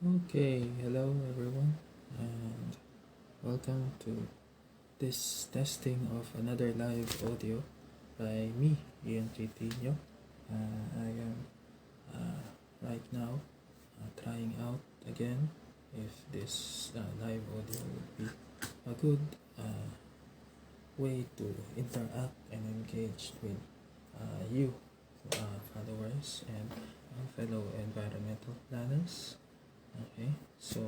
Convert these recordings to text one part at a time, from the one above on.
Okay, hello everyone, and welcome to this testing of another live audio by me, EnPTinio. I am right now trying out again if this live audio would be a good uh, way to interact and engage with you, followers, and fellow environmental planners. Okay, so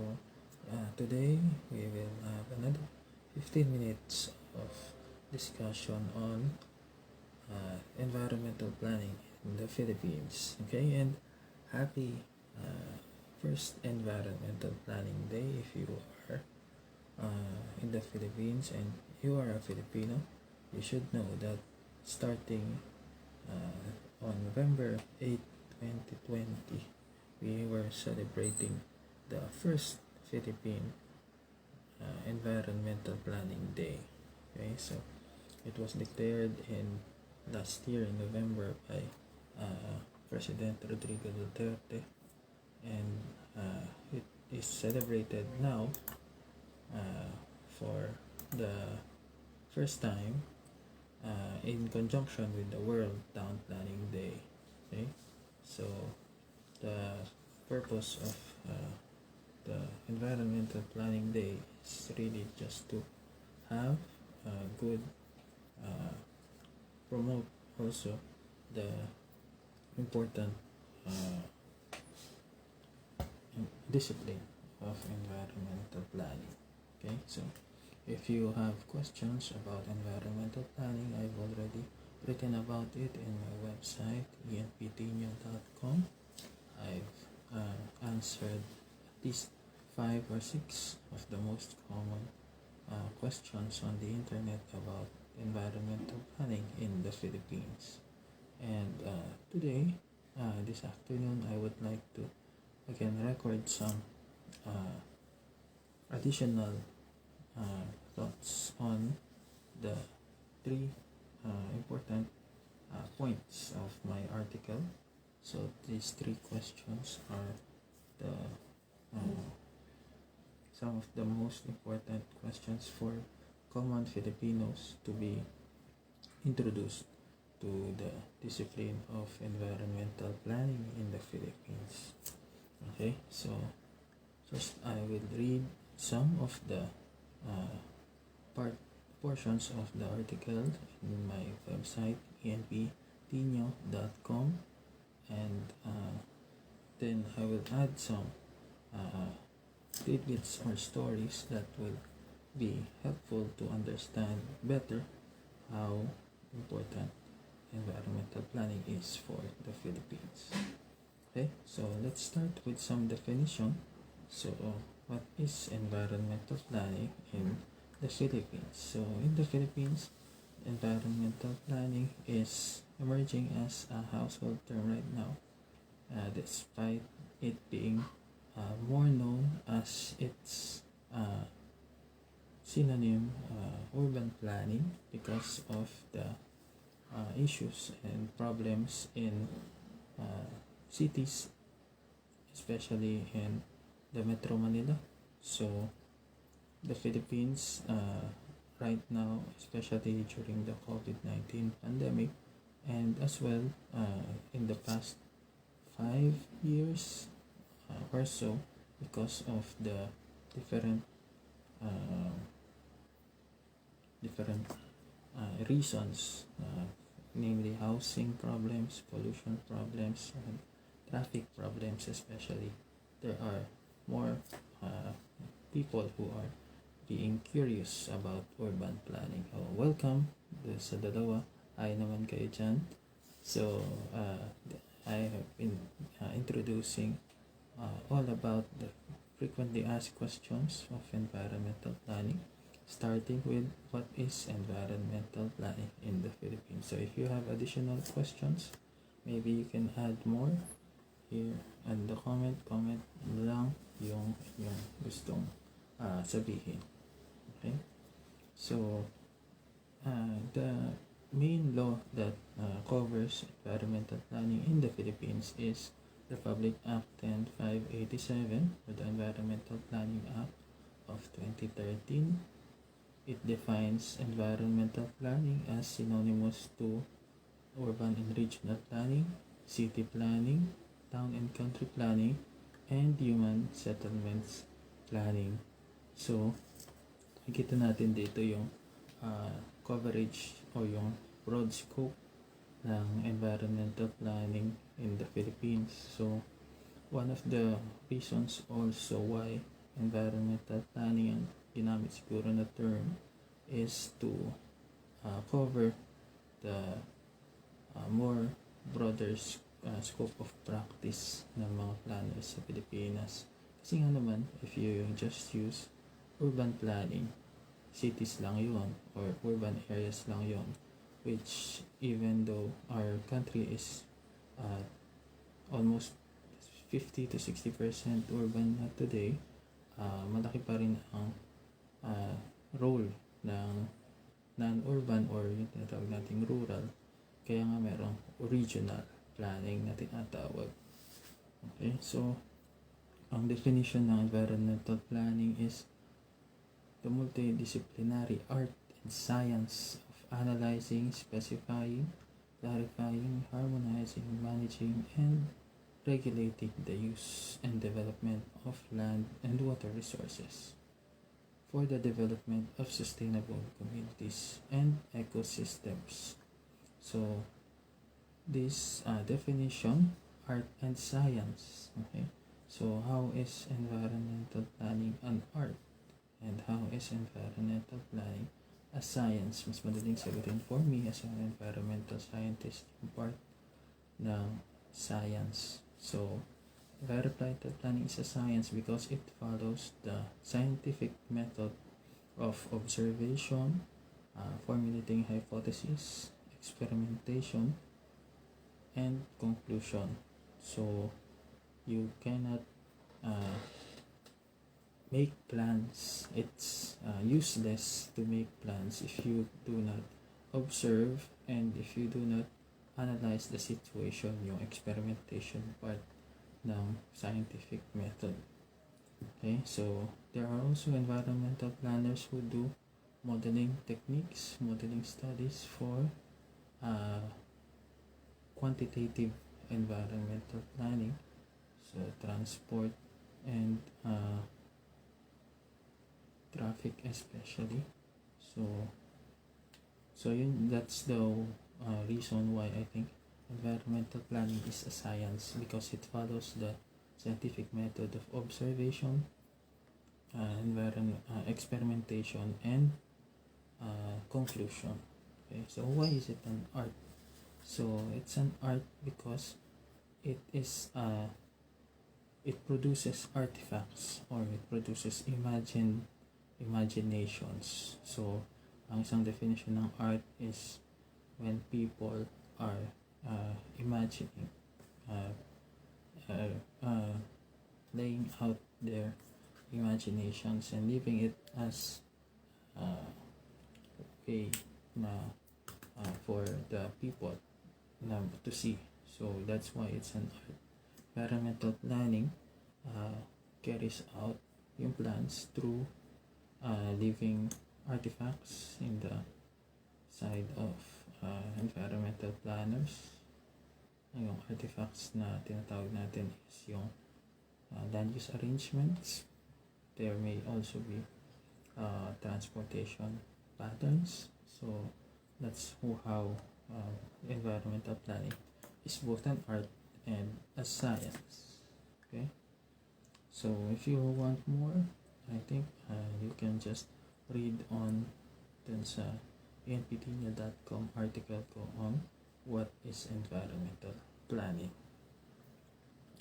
today we will have another 15 minutes of discussion on environmental planning in the Philippines. Okay, and happy first environmental planning day if you are in the Philippines and you are a Filipino. You should know that starting on November 8, 2020, we were celebrating the first Philippine Environmental Planning Day. Okay, so it was declared in last year in November by President Rodrigo Duterte, and it is celebrated now uh, for the first time in conjunction with the World Town Planning Day. Okay, so the purpose of the Environmental Planning Day is really just to have a good uh, promote also the important uh, discipline of environmental planning. Okay, so if you have questions about environmental planning, I've already written about it in my website EnPTinio.com. I've answered at least 5 or 6 of the most common questions on the internet about environmental planning in the Philippines. And today, this afternoon, I would like to again record some uh, additional thoughts on the three important points of my article. So these three questions are the some of the most important questions for common Filipinos to be introduced to the discipline of environmental planning in the Philippines. Okay, so first I will read some of the uh, portions of the article in my website EnPTinio.com, and then I will add some uh, tidbits or stories that will be helpful to understand better how important environmental planning is for the Philippines. Okay, so let's start with some definition. So, what is environmental planning in the Philippines? So, in the Philippines, environmental planning is emerging as a household term right now, despite it being more known as its synonym urban planning because of the issues and problems in uh, cities, especially in the Metro Manila. So the Philippines right now, especially during the COVID-19 pandemic, and as well in the past 5 years or so, because of the different uh, different reasons, namely housing problems, pollution problems, and traffic problems especially. There are more people who are being curious about urban planning. Oh, welcome sa dalawa. Hi naman kayo dyan. So, I have been introducing all about the frequently asked questions of environmental planning, starting with what is environmental planning in the Philippines. So if you have additional questions, maybe you can add more here and the comment lang yung gustong sabihin. Okay? So, the main law that covers environmental planning in the Philippines is Republic Act 10587 or the Environmental Planning Act of 2013. It defines environmental planning as synonymous to urban and regional planning, city planning, town and country planning, and human settlements planning. So, nakikita natin dito yung coverage o yung broad scope ng environmental planning in the Philippines. So, one of the reasons also why environmental planning ang ginamit siguro na term is to cover the more broader scope of practice ng mga planners sa Pilipinas. Kasi nga naman, if you just use urban planning, cities lang yon or urban areas lang yon, which even though our country is almost 50 to 60% urban na today, malaki pa rin ang role ng non-urban or yung tinatawag nating rural. Kaya nga merong regional planning na tinatawag. Okay, so ang definition ng environmental planning is the multidisciplinary art and science of analyzing, specifying, clarifying, harmonizing, managing, and regulating the use and development of land and water resources for the development of sustainable communities and ecosystems. So, this definition, art and science, okay? So, how is environmental planning an art? And how is environmental planning a science? Mas madaling sagutin for me as an environmental scientist yung part ng science. So, environmental planning is a science because it follows the scientific method of observation, formulating hypotheses, experimentation, and conclusion. So, you cannot make plans. It's useless to make plans if you do not observe and if you do not analyze the situation, yung experimentation part ng scientific method. Okay, so there are also environmental planners who do modeling techniques, modeling studies for quantitative environmental planning, so transport and traffic especially. So that's the reason why I think environmental planning is a science, because it follows the scientific method of observation, experimentation, and conclusion. Okay, so why is it an art? So it's an art because it is it produces artifacts or it produces imaginations. So ang isang definition ng art is when people are imagining, laying out their imaginations and leaving it as way na for the people na to see. So that's why it's an art. Environmental planning carries out yung plans through living artifacts in the side of environmental planners. Yung artifacts na tinatawag natin is yung land use arrangements. There may also be transportation patterns. So that's how environmental planning is both an art and a science. Okay, so if you want more, I think you can just read on dun sa EnPTinio.com article ko on what is environmental planning.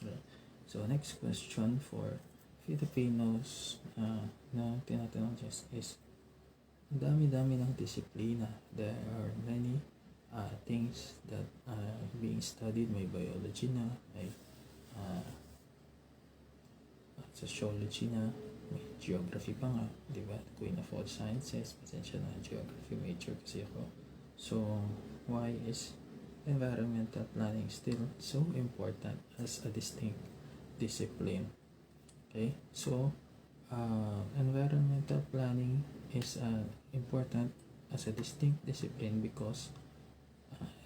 Okay. So next question for Filipinos na tinatanong just is, dami-dami ng disiplina. There are many things that are being studied. May biology na, may sociology na, may geography pa nga, di ba? Queen of all sciences, pasensya na, geography major kasi ako. So, why is environmental planning still so important as a distinct discipline. Okay, so environmental planning is important as a distinct discipline because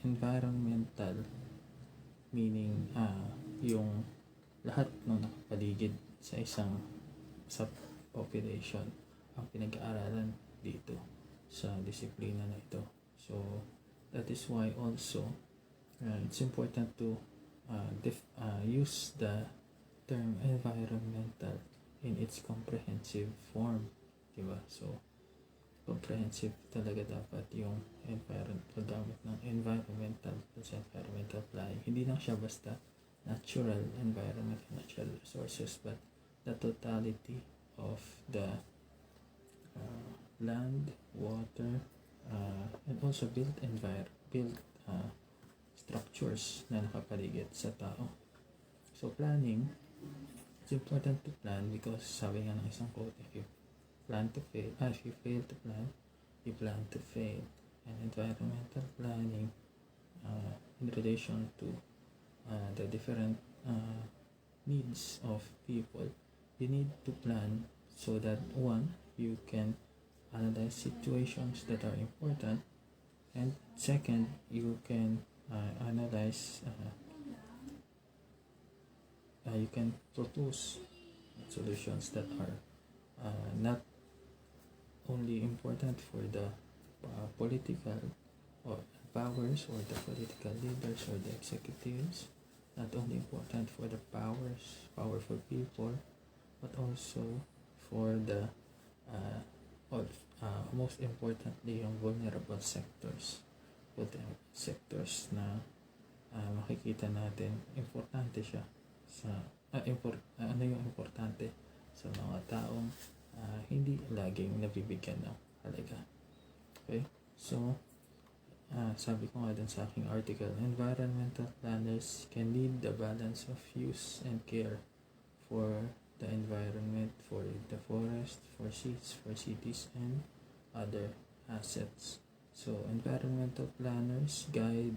environmental meaning yung lahat ng nakapaligid sa isang sa population ang pinag-aaralan dito sa disiplina na ito. So that is why also it's important to use the term environmental in its comprehensive form, diba? So comprehensive talaga dapat yung paggamit ng environmental sa environmental planning. Hindi lang siya basta natural environment, natural resources, but the totality of the land, water, and also built structures na nakapaligid sa tao. So planning, it's important to plan because sabi nga ng isang quote, if you fail to plan, you plan to fail. And environmental planning in relation to the different needs of people, you need to plan so that one, you can analyze situations that are important, and second, you can analyze you can propose solutions that are not only important for the political or powers or the political leaders or the executives, not only important for the powerful people, but also for the most importantly yung vulnerable sectors na makikita natin importante siya sa ano yung importante sa mga taong hindi laging nabibigyan ng halaga. Okay, so sabi ko nga dun sa aking article, environmental planners can lead the balance of use and care for the environment, for the forest, for seas, for cities, and other assets. So environmental planners guide,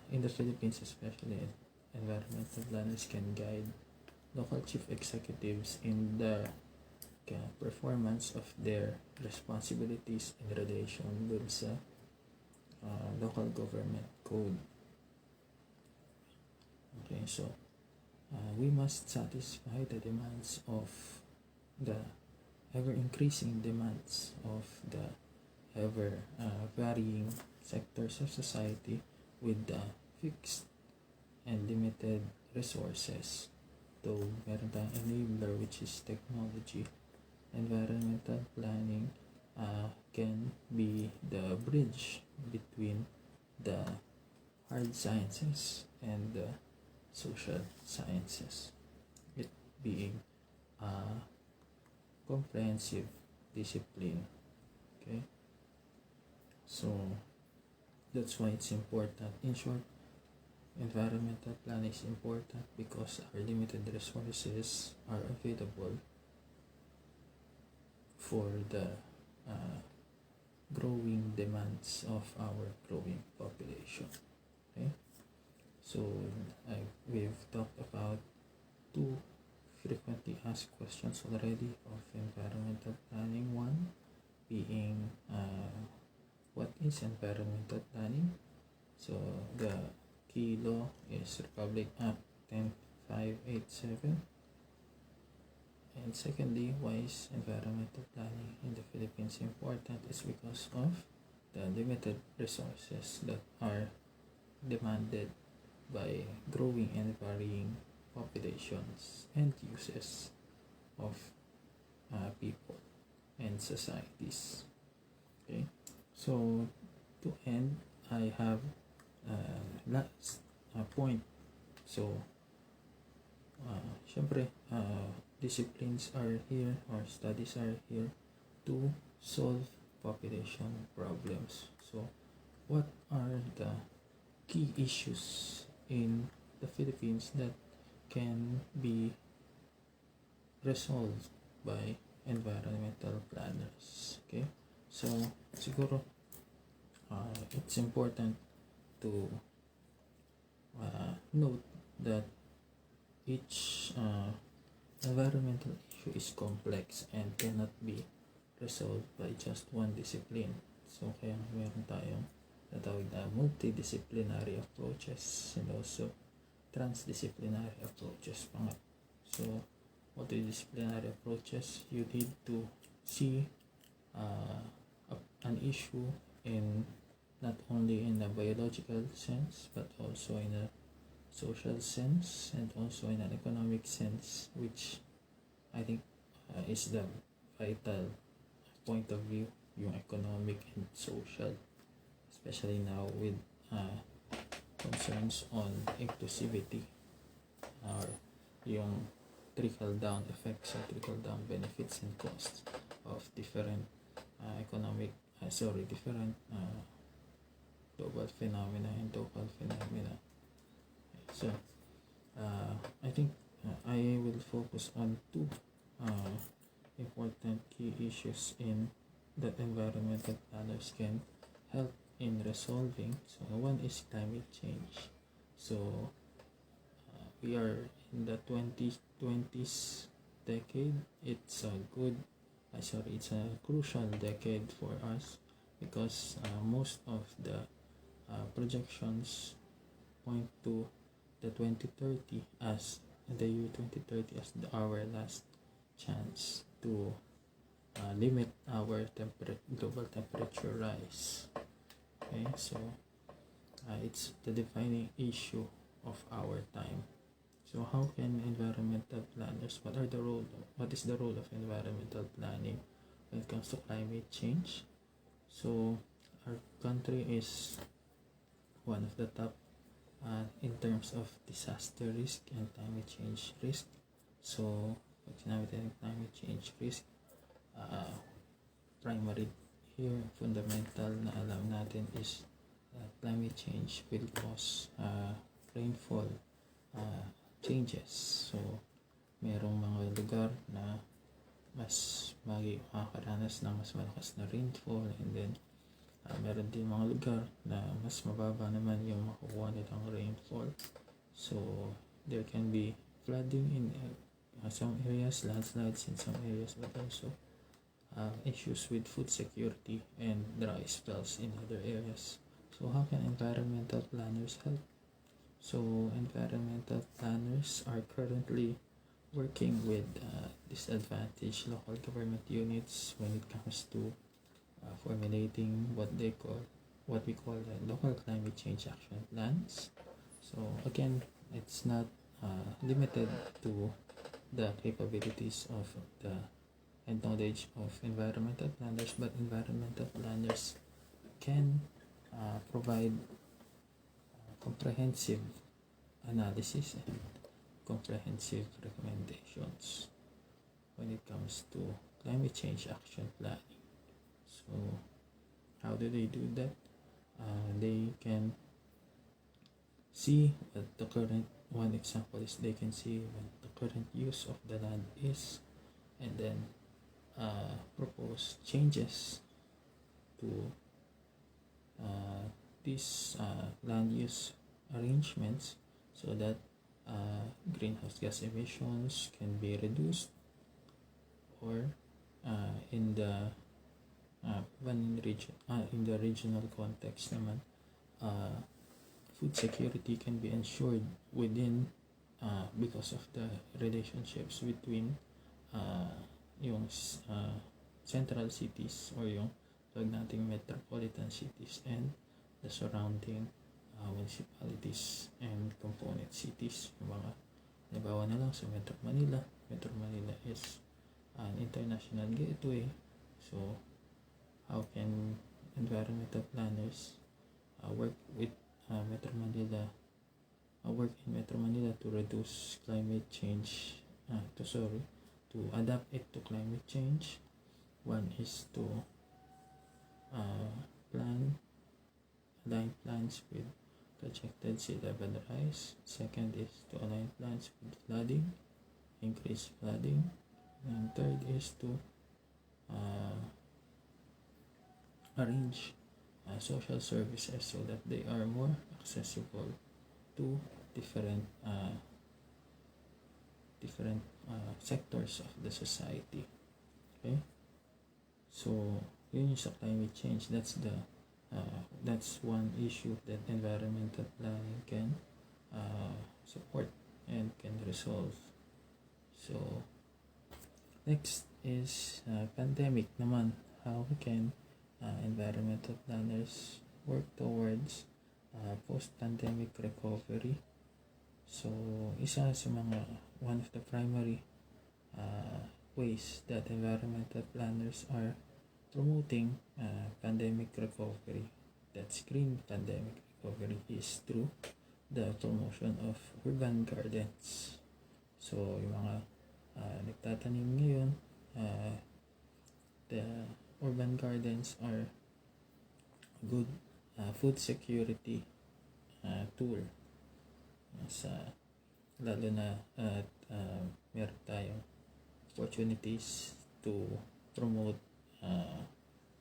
in the Philippines especially, environmental planners can guide local chief executives in the performance of their responsibilities in relation with sa local government code. Okay, so we must satisfy the demands of the ever-increasing demands of the ever-varying sectors of society with the fixed and limited resources. Though meron tayong enabler which is technology, environmental planning can be the bridge between the hard sciences and the social sciences, it being a comprehensive discipline. Okay, so that's why it's important. In short, environmental planning is important because our limited resources are available for the growing demands of our growing population. Okay, so we've talked about two frequently asked questions already of environmental planning. One being what is environmental planning? So the key law is Republic Act 10587. And secondly, why is environmental planning in the Philippines important? Is because of the limited resources that are demanded by growing and varying populations and uses of people and societies. Okay, so to end, I have last point. So syempre disciplines are here or studies are here to solve population problems. So what are the key issues in the Philippines that can be resolved by environmental planners? Okay, so siguro it's important to note that each environmental issue is complex and cannot be resolved by just one discipline. So kaya meron tayong natawag na multidisciplinary approaches and also transdisciplinary approaches pa nga. So multidisciplinary approaches, you need to see an issue in not only in a biological sense but also in a social sense and also in an economic sense, which I think is the vital point of view, yung economic and social, especially now with concerns on inclusivity or yung trickle-down effects or trickle-down benefits and costs of different different global phenomena and local phenomena. So, I think I will focus on two important key issues in that environmental planners can help in resolving. So, one is climate change. So, we are in the 2020s decade. It's a crucial decade for us because most of the projections point to the 2030 as the year 2030 as our last chance to limit our global temperature rise. Okay, so it's the defining issue of our time. So how can environmental planners, what is the role of environmental planning when it comes to climate change? So our country is one of the top in terms of disaster risk and climate change risk. So pag sinabi tayo ng climate change risk, primary here, fundamental na alam natin is climate change will cause rainfall changes. So merong mga lugar na mas makakaranas ng mas malakas na rainfall, and then meron din mga lugar na mas mababa naman yung makukuha nilang rainfall. So there can be flooding in some areas, landslides in some areas, but also issues with food security and dry spells in other areas. So how can environmental planners help? So environmental planners are currently working with disadvantaged local government units when it comes to formulating what we call the local climate change action plans. So again, it's not limited to the capabilities of and knowledge of environmental planners, but environmental planners can provide comprehensive analysis and comprehensive recommendations when it comes to climate change action planning. So how do they do that? They can see what the current, one example is they can see what the current use of the land is, and then propose changes to these land use arrangements so that greenhouse gas emissions can be reduced, or in the regional context naman, food security can be ensured within because of the relationships between yung central cities or yung tawag nating metropolitan cities and the surrounding municipalities and component cities. Yung mga halimbawa na lang sa Metro Manila is an international gateway. So how can environmental planners work in Metro Manila to reduce climate change, to adapt it to climate change? One is to align plans with projected sea level rise. Second is to align plans with flooding, increase flooding. And third is to arrange social services so that they are more accessible two different sectors of the society. Okay, so yun yung sa climate change. That's one issue that environmental planning can support and can resolve. So next is pandemic naman. How can environmental planners work towards post-pandemic recovery? So isa sa one of the primary ways that environmental planners are promoting pandemic recovery, that's green pandemic recovery, is through the promotion of urban gardens. So yung mga nagtatanim ngayon, the urban gardens are a good food security tool lalo na at meron tayong opportunities to promote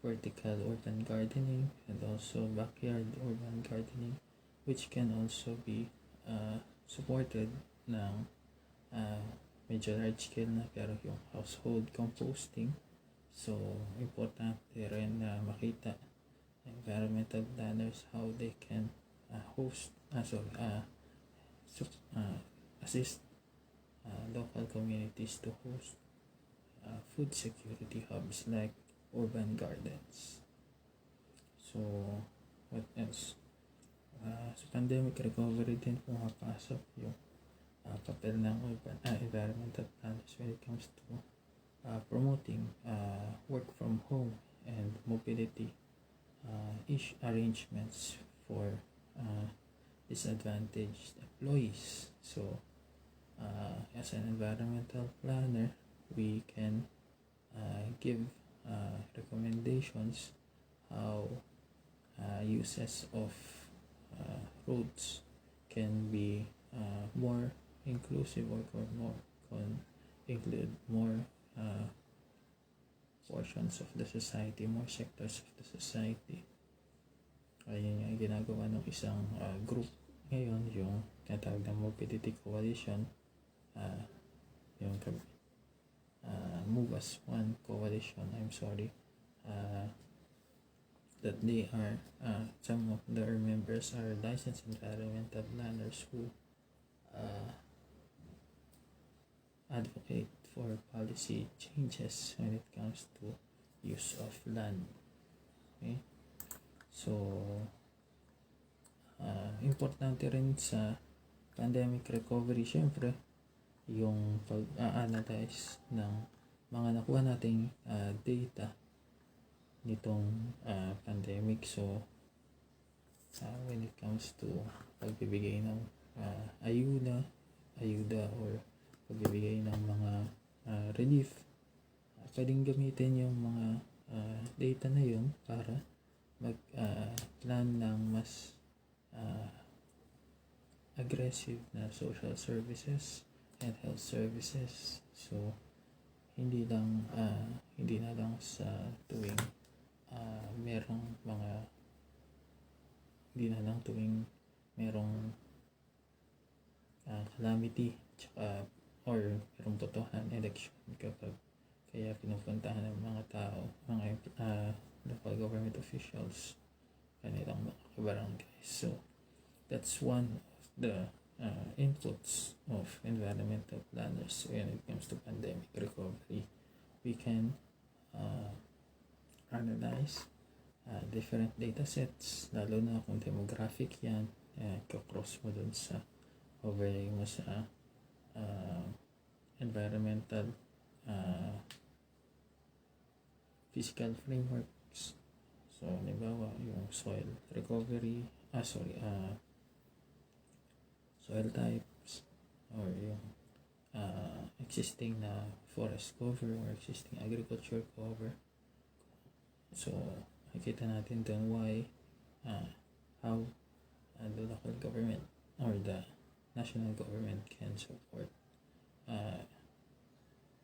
vertical urban gardening and also backyard urban gardening, which can also be supported ng medyo large scale na, pero yung household composting. So importante rin na makita environmental planners how they can assist local communities to host food security hubs like urban gardens. So what else? Sa pandemic recovery din pumapasok yung papel ng environmental planners when it comes to promoting work from home and mobility arrangements for disadvantaged employees. So as an environmental planner, we can give recommendations how uses of roads can be more inclusive or include more portions of the society, more sectors of the society. Ayun yung ginagawa ng isang group ngayon, yung tinatawag na Mobility Coalition, yung Move as One Coalition, that they are some of their members are licensed environmental planners who advocate for policy changes when it comes to use of land. Okay? So importante rin sa pandemic recovery syempre yung pag-analyze ng mga nakuha nating data nitong pandemic. So when it comes to pagbibigay ng ayuda or pagbibigay ng mga relief, pwedeng gamitin yung mga data na yun para mag-plan ng mas aggressive na social services and health services. So hindi na lang sa tuwing merong calamity or merong totohan election kaya pinupuntahan ng mga tao, mga local government officials, kanilang mga barangays. So that's one of the inputs of environmental planners when it comes to pandemic recovery. We can analyze different data sets, lalo na kung demographic yan, kakross mo dun sa overlay mo sa environmental physical frameworks. So halimbawa yung soil recovery, soil types, or yung existing na forest cover or existing agriculture cover. So makikita natin dun how the local government or the national government can support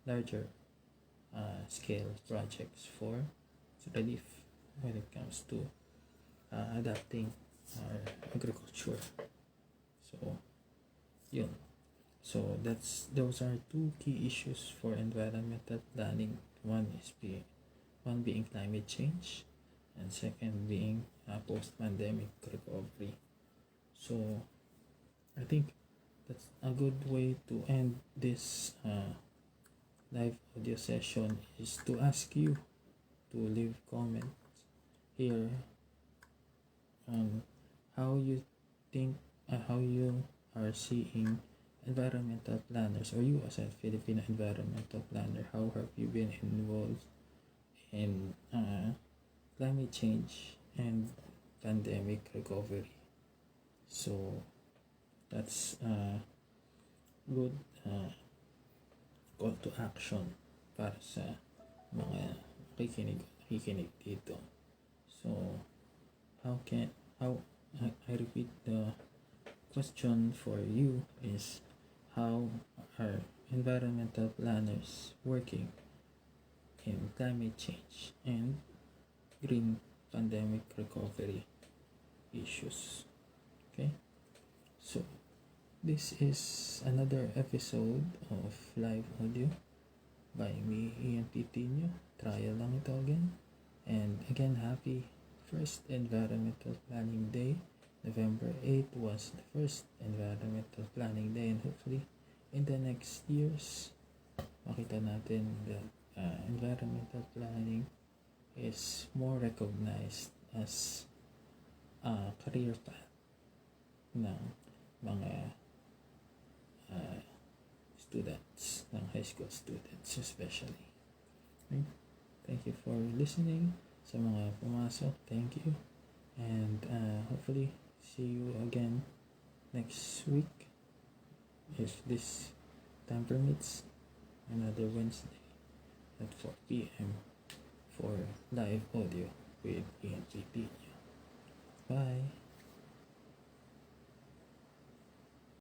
larger scale projects for relief when it comes to adapting our agriculture. So, yun. So those are two key issues for environmental planning. One being climate change, and second being post-pandemic recovery. So I think that's a good way to end this live audio session, is to ask you to leave comments here on how you think, how you are seeing environmental planners, or you as a Filipino environmental planner. How have you been involved in climate change and pandemic recovery? So that's a good call to action para sa mga nakikinig dito. So how I repeat, the question for you is, how are environmental planners working in climate change and green pandemic recovery issues? Okay, so this is another episode of live audio by me, EnPTinio. Trial lang ito again. And again, happy first Environmental Planning Day. November 8 was the first Environmental Planning Day, and hopefully in the next years, makita natin that environmental planning is more recognized as a career path ng mga students, ng high school students especially. Okay? Thank you for listening. Sa mga pumasok, thank you. And hopefully see you again next week, if this time permits, another Wednesday at 4 p.m. for live audio with EnP Tinio. Bye!